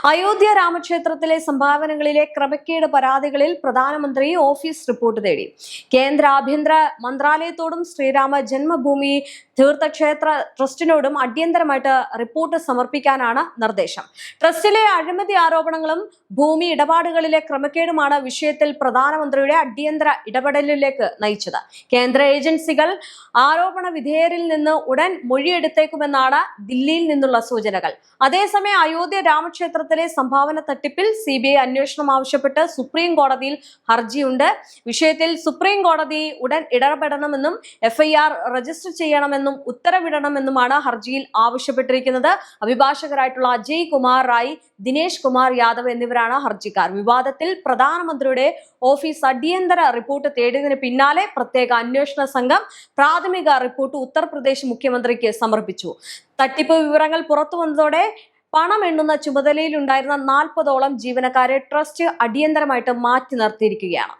അയോധ്യ രാമക്ഷേത്രത്തിലെ സംഭാവനകളിലെ ക്രമക്കേട് പരാതികളിൽ പ്രധാനമന്ത്രി ഓഫീസ് റിപ്പോർട്ട് തേടി. കേന്ദ്ര ആഭ്യന്തര മന്ത്രാലയത്തോടും ശ്രീരാമ ജന്മഭൂമി തീർത്ഥക്ഷേത്ര ട്രസ്റ്റിനോടും അടിയന്തരമായിട്ട് റിപ്പോർട്ട് സമർപ്പിക്കാനാണ് നിർദ്ദേശം. ട്രസ്റ്റിലെ അഴിമതി ആരോപണങ്ങളും ഭൂമി ഇടപാടുകളിലെ ക്രമക്കേടുമാണ് വിഷയത്തിൽ പ്രധാനമന്ത്രിയുടെ അടിയന്തര ഇടപെടലിലേക്ക് നയിച്ചത്. കേന്ദ്ര ഏജൻസികൾ ആരോപണ വിധേയരിൽ നിന്ന് ഉടൻ മൊഴിയെടുത്തേക്കുമെന്നാണ് ദില്ലിയിൽ നിന്നുള്ള സൂചനകൾ. അതേസമയം അയോധ്യ രാമക്ഷേത്രത്തിലെ സംഭാവന തട്ടിപ്പിൽ CBI അന്വേഷണം ആവശ്യപ്പെട്ട് സുപ്രീം കോടതിയിൽ ഹർജിയുണ്ട്. വിഷയത്തിൽ സുപ്രീം കോടതി ഉടൻ ഇടപെടണമെന്നും FIR രജിസ്റ്റർ ചെയ്യണമെന്നും ഉത്തരവിടണമെന്നുമാണ് ഹർജിയിൽ ആവശ്യപ്പെട്ടിരിക്കുന്നത്. അഭിഭാഷകരായിട്ടുള്ള അജയ് കുമാർ റായ്, ദിനേശ് കുമാർ യാദവ് എന്നിവരാണ് ഹർജിക്കാർ. വിവാദത്തിൽ പ്രധാനമന്ത്രിയുടെ ഓഫീസ് അടിയന്തര റിപ്പോർട്ട് തേടിയതിന് പിന്നാലെ പ്രത്യേക അന്വേഷണ സംഘം പ്രാഥമിക റിപ്പോർട്ട് ഉത്തർപ്രദേശ് മുഖ്യമന്ത്രിക്ക് സമർപ്പിച്ചു. തട്ടിപ്പ് വിവരങ്ങൾ പുറത്തു വന്നതോടെ പണം എണ്ണുന്ന ചുമതലയിലുണ്ടായിരുന്ന 40ഓളം ജീവനക്കാരെ ട്രസ്റ്റ് അടിയന്തരമായിട്ട് മാറ്റി നിർത്തിയിരിക്കുകയാണ്.